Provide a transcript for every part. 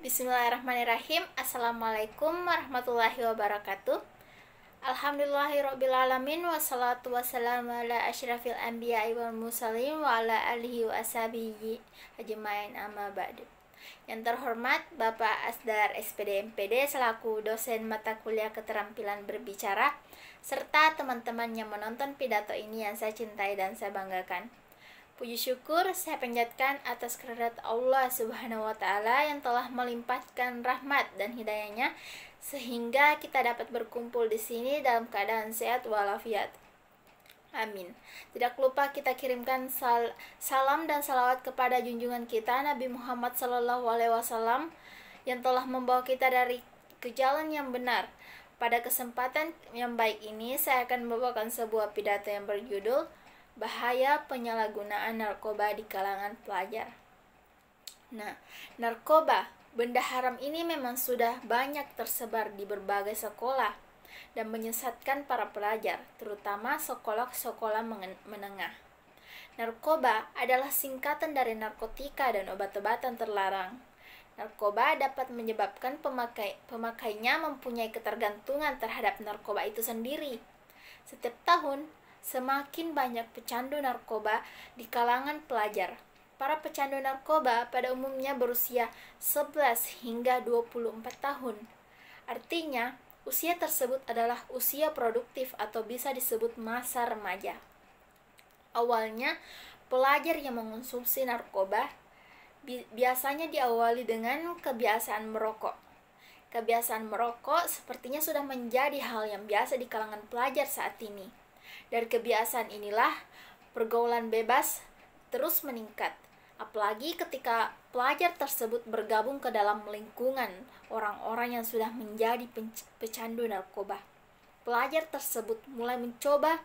Bismillahirrahmanirrahim. Assalamualaikum warahmatullahi wabarakatuh. Alhamdulillahirrabbilalamin. Wassalatu wassalamu ala asyrafil anbiya'i wal mursalin wa ala alihi wa ashabihi ajmain, amma ba'du. Yang terhormat Bapak Asdar SPD MPD selaku dosen mata kuliah keterampilan berbicara, serta teman-teman yang menonton pidato ini yang saya cintai dan saya banggakan. Puji syukur saya panjatkan atas kehadirat Allah Subhanahu wa Ta'ala yang telah melimpahkan rahmat dan hidayahnya sehingga kita dapat berkumpul di sini dalam keadaan sehat walafiat. Amin. Tidak lupa kita kirimkan salam dan salawat kepada junjungan kita Nabi Muhammad SAW yang telah membawa kita ke jalan yang benar. Pada kesempatan yang baik ini saya akan membawakan sebuah pidato yang berjudul Bahaya Penyalahgunaan Narkoba di Kalangan Pelajar. Nah, narkoba, benda haram ini memang sudah banyak tersebar di berbagai sekolah dan menyesatkan para pelajar, terutama sekolah-sekolah menengah. Narkoba adalah singkatan dari narkotika dan obat-obatan terlarang. Narkoba dapat menyebabkan pemakainya mempunyai ketergantungan terhadap narkoba itu sendiri. Setiap tahun, semakin banyak pecandu narkoba di kalangan pelajar. Para pecandu narkoba pada umumnya berusia 11 hingga 24 tahun. Artinya, usia tersebut adalah usia produktif atau bisa disebut masa remaja. Awalnya, pelajar yang mengonsumsi narkoba biasanya diawali dengan kebiasaan merokok. Kebiasaan merokok sepertinya sudah menjadi hal yang biasa di kalangan pelajar saat ini. Dari kebiasaan inilah pergaulan bebas terus meningkat, apalagi ketika pelajar tersebut bergabung ke dalam lingkungan orang-orang yang sudah menjadi pecandu narkoba. Pelajar tersebut mulai mencoba,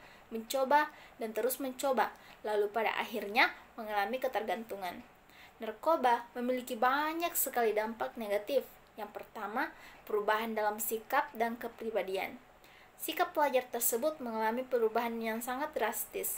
dan terus mencoba, lalu pada akhirnya mengalami ketergantungan. Narkoba memiliki banyak sekali dampak negatif. Yang pertama, perubahan dalam sikap dan kepribadian. Sikap pelajar tersebut mengalami perubahan yang sangat drastis.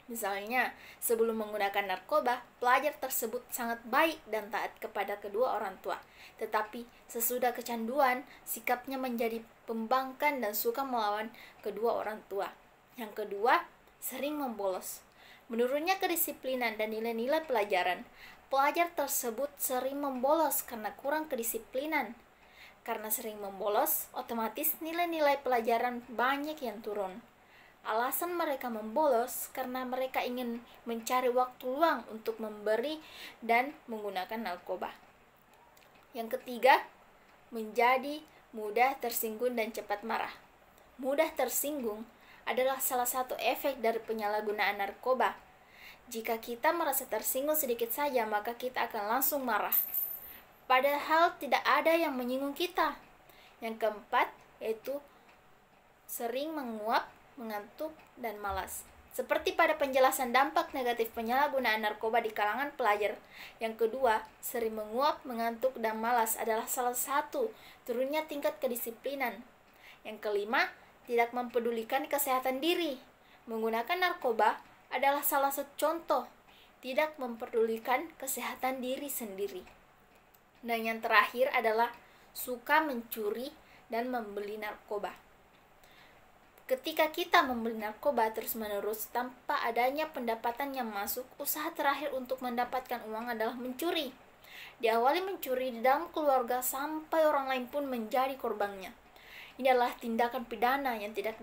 Misalnya, sebelum menggunakan narkoba, pelajar tersebut sangat baik dan taat kepada kedua orang tua. Tetapi, sesudah kecanduan, sikapnya menjadi pembangkang dan suka melawan kedua orang tua. Yang kedua, sering membolos. Menurunnya kedisiplinan dan nilai-nilai pelajaran, pelajar tersebut sering membolos karena kurang kedisiplinan. Karena sering membolos, otomatis nilai-nilai pelajaran banyak yang turun. Alasan mereka membolos karena mereka ingin mencari waktu luang untuk memberi dan menggunakan narkoba. Yang ketiga, menjadi mudah tersinggung dan cepat marah. Mudah tersinggung adalah salah satu efek dari penyalahgunaan narkoba. Jika kita merasa tersinggung sedikit saja, maka kita akan langsung marah. Padahal tidak ada yang menyinggung kita. Yang keempat, yaitu sering menguap, mengantuk, dan malas. Seperti pada penjelasan dampak negatif penyalahgunaan narkoba di kalangan pelajar. Yang kedua, sering menguap, mengantuk, dan malas adalah salah satu turunnya tingkat kedisiplinan. Yang kelima, tidak mempedulikan kesehatan diri. Menggunakan narkoba adalah salah satu contoh tidak mempedulikan kesehatan diri sendiri. Dan yang terakhir adalah suka mencuri dan membeli narkoba. Ketika kita membeli narkoba terus-menerus tanpa adanya pendapatan yang masuk, usaha terakhir untuk mendapatkan uang adalah mencuri. Diawali mencuri di dalam keluarga sampai orang lain pun menjadi korbannya. Ini adalah tindakan pidana yang tidak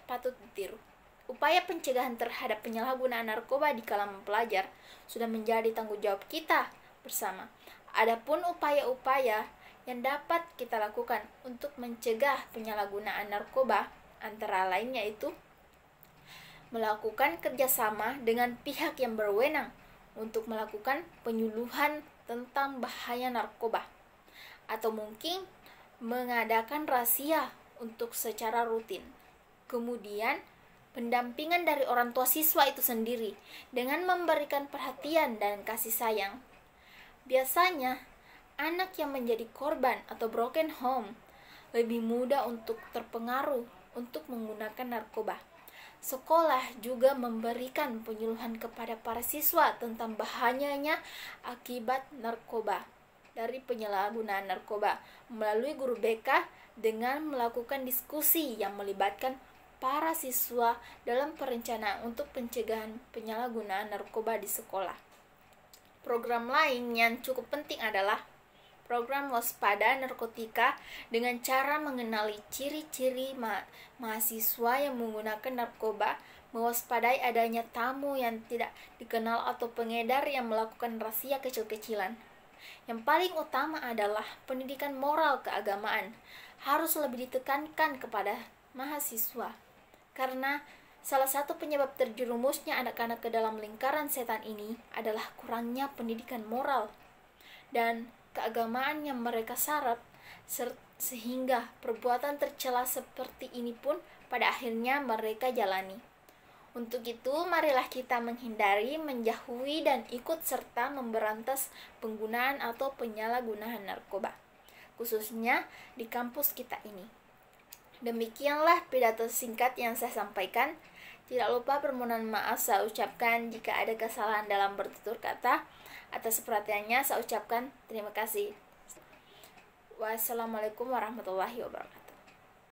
patut ditiru. Upaya pencegahan terhadap penyalahgunaan narkoba di kalangan pelajar sudah menjadi tanggung jawab kita bersama. Adapun upaya-upaya yang dapat kita lakukan untuk mencegah penyalahgunaan narkoba antara lain yaitu melakukan kerjasama dengan pihak yang berwenang untuk melakukan penyuluhan tentang bahaya narkoba, atau mungkin mengadakan razia untuk secara rutin. Kemudian pendampingan dari orang tua siswa itu sendiri dengan memberikan perhatian dan kasih sayang. Biasanya, anak yang menjadi korban atau broken home lebih mudah untuk terpengaruh untuk menggunakan narkoba. Sekolah juga memberikan penyuluhan kepada para siswa tentang bahayanya akibat narkoba. dari penyalahgunaan narkoba melalui guru BK dengan melakukan diskusi yang melibatkan para siswa dalam perencanaan untuk pencegahan penyalahgunaan narkoba di sekolah. Program lain yang cukup penting adalah program waspada narkotika dengan cara mengenali ciri-ciri mahasiswa yang menggunakan narkoba, mewaspadai adanya tamu yang tidak dikenal atau pengedar yang melakukan razia kecil-kecilan. Yang paling utama adalah pendidikan moral keagamaan harus lebih ditekankan kepada mahasiswa, karena salah satu penyebab terjerumusnya anak-anak ke dalam lingkaran setan ini adalah kurangnya pendidikan moral dan keagamaan yang mereka sarap, sehingga perbuatan tercela seperti ini pun pada akhirnya mereka jalani. Untuk itu, marilah kita menghindari, menjauhi, dan ikut serta memberantas penggunaan atau penyalahgunaan narkoba, khususnya di kampus kita ini. Demikianlah pidato singkat yang saya sampaikan. Tidak lupa permohonan maaf saya ucapkan jika ada kesalahan dalam bertutur kata. Atas perhatiannya saya ucapkan terima kasih. Wassalamualaikum warahmatullahi wabarakatuh.